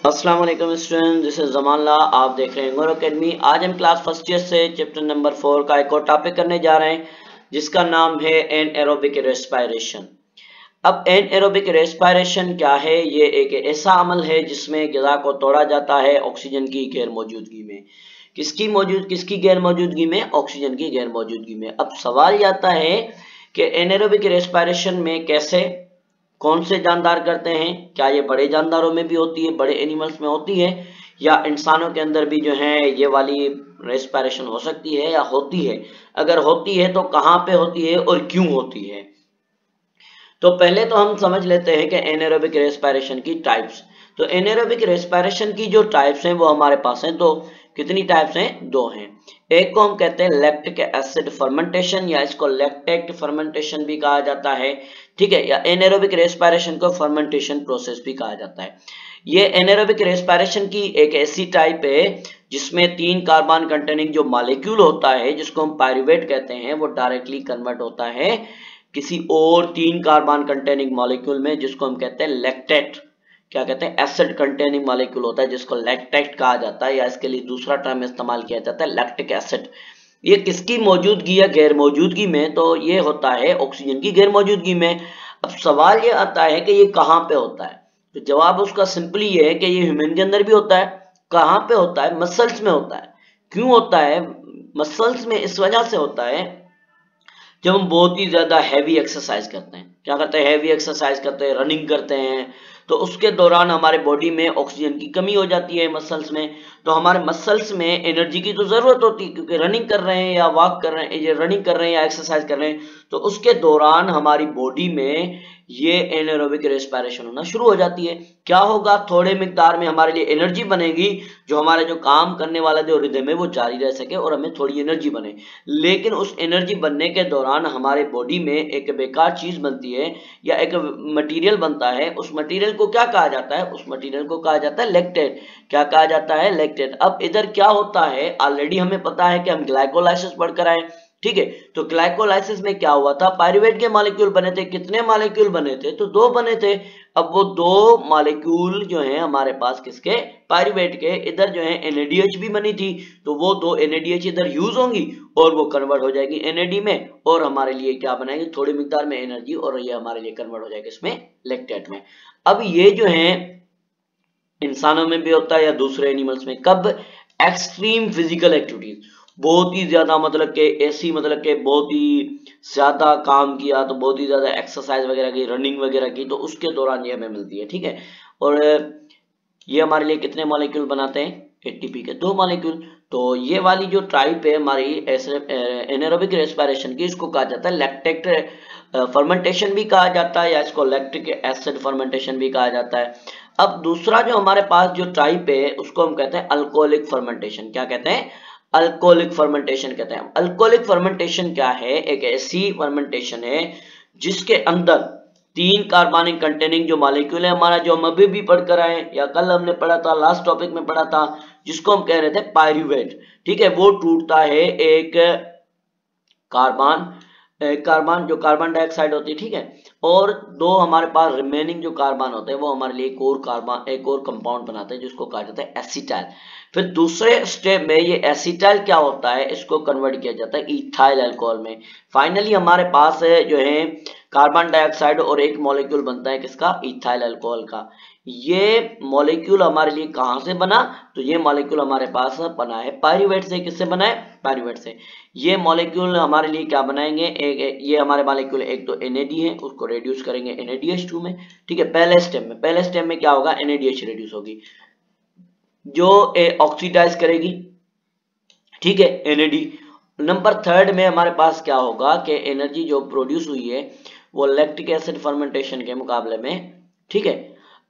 अस्सलाम वालेकुम student, this is जमानला। आप देख रहे हैं गोर अकेडमी। आज हम क्लास फर्स्ट ईयर से चैप्टर नंबर 4 का एक और टॉपिक करने जा रहे हैं जिसका नाम है एनएरोबिक रेस्पिरेशन। अब एनएरोबिक रेस्पिरेशन क्या है? ये एक ऐसा अमल है जिसमें ग़िज़ा को तोड़ा जाता है ऑक्सीजन की गैर मौजूदगी में। किसकी गैर मौजूदगी में? ऑक्सीजन की गैर मौजूदगी में। अब सवाल ये आता है कि एनएरोबिक रेस्पिरेशन में कैसे, कौन से जानदार करते हैं? क्या ये बड़े जानदारों में भी होती है, बड़े एनिमल्स में होती है, या इंसानों के अंदर भी जो है ये वाली रेस्पिरेशन हो सकती है या होती है? अगर होती है तो कहाँ पे होती है और क्यों होती है? तो पहले तो हम समझ लेते हैं कि एनारोबिक रेस्पिरेशन की टाइप्स। तो एनारोबिक रेस्पिरेशन की जो टाइप्स हैं वो हमारे पास हैं। तो कितनी टाइप्स हैं? दो हैं। एक को हम कहते हैं लैक्टिक एसिड फर्मेंटेशन, या इसको लैक्टेट फर्मेंटेशन भी कहा जाता है, ठीक है, या एनारोबिक रेस्पिरेशन को फर्मेंटेशन प्रोसेस भी कहा जाता है। ये एनारोबिक रेस्पिरेशन की एक ऐसी टाइप है जिसमें 3 कार्बन कंटेनिंग जो मॉलिक्यूल होता है, जिसको हम पायरुवेट कहते हैं, वो डायरेक्टली कन्वर्ट होता है किसी और 3 कार्बन कंटेनिंग मॉलिक्यूल में, जिसको हम कहते हैं लैक्टेट। क्या कहते हैं? एसिड कंटेनिंग मॉलिक्यूल होता है जिसको लैक्टेट कहा जाता है, या इसके लिए दूसरा टर्म इस्तेमाल किया जाता है लैक्टिक एसिड। ये किसकी मौजूदगी या गैर मौजूदगी में? तो ये होता है ऑक्सीजन की गैर मौजूदगी में। अब सवाल ये आता है कि ये कहाँ पे होता है? तो जवाब उसका सिंपली ये है कि ये ह्यूमन के अंदर भी होता है। कहाँ पे होता है? मसल्स में होता है। क्यों होता है मसल्स में? इस वजह से होता है जब हम बहुत ही ज्यादा हैवी एक्सरसाइज करते हैं। क्या करते हैं? हैवी एक्सरसाइज करते हैं, रनिंग करते हैं, तो उसके दौरान हमारे बॉडी में ऑक्सीजन की कमी हो जाती है मसल्स में। तो हमारे मसल्स में एनर्जी की तो जरूरत होती है, क्योंकि रनिंग कर रहे हैं या वॉक कर रहे हैं, ये रनिंग कर रहे हैं या एक्सरसाइज कर रहे हैं, तो उसके दौरान हमारी बॉडी में ये एनारोबिक रेस्पिरेशन होना शुरू हो जाती है। क्या होगा? थोड़े मिकदार में हमारे लिए एनर्जी बनेगी, जो हमारे जो काम करने वाला जो रिदम है वो जारी रह सके और हमें थोड़ी एनर्जी बने। लेकिन उस एनर्जी बनने के दौरान हमारे बॉडी में एक बेकार चीज बनती है या एक मटेरियल बनता है। उस मटेरियल को क्या कहा जाता है? उस मटेरियल को कहा जाता है लैक्टेट। क्या कहा जाता है? लैक्टेट। अब इधर क्या होता है? ऑलरेडी हमें पता है कि हम ग्लाइकोलाइसिस पढ़कर आए, ठीक है। तो ग्लाइकोलाइसिस में क्या हुआ था? पायरुवेट के मॉलिक्यूल बने थे। कितने मॉलिक्यूल बने थे? तो 2 बने थे। अब वो 2 मॉलिक्यूल जो है हमारे पास किसके? पायरुवेट के। इधर जो है NADH भी बनी थी, तो वो 2 NADH इधर यूज होंगी और वो कन्वर्ट हो जाएगी NAD में, और हमारे लिए क्या बनाएगी? थोड़ी मिकदार में एनर्जी, और ये हमारे लिए कन्वर्ट हो जाएगी इसमें लैक्टेट में। अब ये जो है इंसानों में भी होता है या दूसरे एनिमल्स में। कब? एक्सट्रीम फिजिकल एक्टिविटीज, बहुत ही ज्यादा, मतलब कि ऐसी, मतलब कि बहुत ही ज्यादा काम किया, तो बहुत ही ज्यादा एक्सरसाइज वगैरह की, रनिंग वगैरह की, तो उसके दौरान ये हमें मिलती है, ठीक है। और ये हमारे लिए कितने मॉलिक्यूल बनाते हैं? ATP के 2 मॉलिक्यूल। तो ये वाली जो टाइप है हमारी एनारोबिक रेस्पिरेशन की, इसको कहा जाता है लैक्टेट फर्मेंटेशन भी कहा जाता है, या इसको लैक्टिक एसिड फर्मेंटेशन भी कहा जाता है। अब दूसरा जो हमारे पास जो टाइप है उसको हम कहते हैं अल्कोहलिक फर्मेंटेशन। क्या कहते हैं? अल्कोहलिक फर्मेंटेशन कहते हैं। अल्कोहलिक फर्मेंटेशन क्या है? एक ऐसी फर्मेंटेशन है जिसके अंदर 3 कार्बनिक कंटेनिंग जो मॉलिक्यूल है हमारा, जो हम अभी भी पढ़कर आए या कल हमने पढ़ा था, लास्ट टॉपिक में पढ़ा था, जिसको हम कह रहे थे पायरुवेट, ठीक है, वो टूटता है एक कार्बन जो कार्बन डाइऑक्साइड होती है, ठीक है, और 2 हमारे पास रिमेनिंग जो कार्बन होते हैं वो हमारे लिए एक और कंपाउंड बनाते हैं जिसको कहा जाता है एसिटाइल। फिर दूसरे स्टेप में ये एसिटाइल क्या होता है? इसको कन्वर्ट किया जाता है इथाइल अल्कोहल में। फाइनली हमारे पास जो है कार्बन डाइऑक्साइड और एक मॉलिक्यूल बनता है किसका? इथाइल अल्कोहल का। ये मॉलिक्यूल हमारे लिए कहां से बना? तो ये मॉलिक्यूल हमारे पास बना है पायरुवेट से। किससे बना है? पायरुवेट से। ये मॉलिक्यूल हमारे लिए क्या बनाएंगे? ये हमारे मॉलिक्यूल एक तो NAD है, उसको रेड्यूस करेंगे NADH2 में, ठीक है। पहले स्टेप में क्या होगा? NADH रेड्यूस होगी, जो ऑक्सीडाइज करेगी, ठीक है, NAD। नंबर 3 में हमारे पास क्या होगा कि एनर्जी जो प्रोड्यूस हुई है वो लैक्टिक एसिड फर्मेंटेशन के मुकाबले में, ठीक है।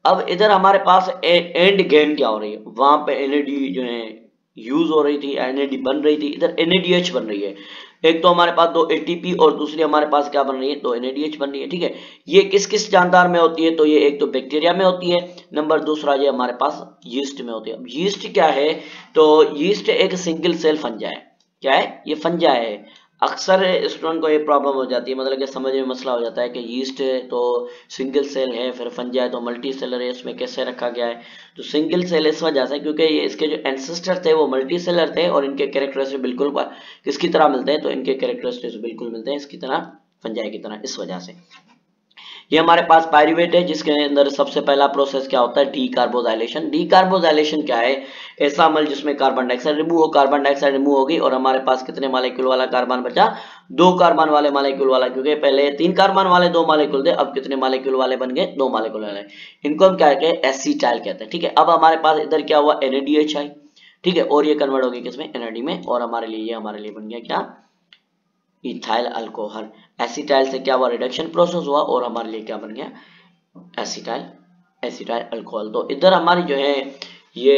अब इधर हमारे पास एंड गेन क्या हो रही है? वहां पे NAD जो है यूज हो रही थी, NAD बन रही थी, इधर NADH बन रही है। एक तो हमारे पास 2 ATP और दूसरी हमारे पास क्या बन रही है? 2 NADH बन रही है, ठीक है। ये किस किस जानदार में होती है? तो ये एक तो बैक्टीरिया में होती है, नंबर दूसरा ये हमारे पास यीस्ट में होती है। अब यीस्ट क्या है? तो यीस्ट एक सिंगल सेल फंजा है। क्या है? ये फंजा है। अक्सर स्टूडेंट को ये प्रॉब्लम हो जाती है, मतलब कि समझ में मसला हो जाता है कि यीस्ट है तो सिंगल सेल है, फिर फंजाई है तो मल्टी सेलर है, इसमें कैसे रखा गया है। तो सिंगल सेल इस वजह से क्योंकि ये इसके जो एंसेस्टर थे वो मल्टी सेलर थे और इनके कैरेक्टरिस्टिक्स बिल्कुल किसकी तरह मिलते हैं, तो इनके कैरेक्टरिस्टिक्स बिल्कुल मिलते हैं इसकी तरह, फंजाई की तरह। इस वजह से ये हमारे पास पायरूवेट है जिसके अंदर सबसे पहला प्रोसेस क्या होता है, डीकार्बोजाइलेशन। डीकार्बोजाइलेशन क्या है, ऐसा अमल जिसमें कार्बन डाइऑक्साइड रिमूव हो, कार्बन डाइऑक्साइड रिमूव होगी और हमारे पास कितने मॉलिक्यूल वाला कार्बन बचा, 2 कार्बन वाले मॉलिक्यूल वाला, क्योंकि पहले 3 कार्बन वाले 2 मॉलिक्यूल थे, अब कितने मॉलिक्यूल वाले बन गए, 2 मॉलिक्यूल वाले। इनको हम क्या कहते हैं, एसिटाइल कहते हैं। ठीक है, अब हमारे पास इधर क्या हुआ, NADH आई। ठीक है, और ये कन्वर्ट हो गया किसमें, NAD में, और हमारे लिए ये हमारे लिए बन गया क्या, इथाइल अल्कोहल। एसिटाइल से क्या हुआ, रिडक्शन प्रोसेस हुआ और हमारे लिए क्या बन गया, एसिटाइल एसिटाइल अल्कोहल। तो इधर हमारी जो है ये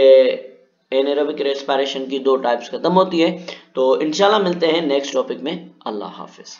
एनारोबिक रेस्पिरेशन की 2 टाइप्स खत्म होती है। तो इंशाल्लाह मिलते हैं नेक्स्ट टॉपिक में। अल्लाह हाफिज।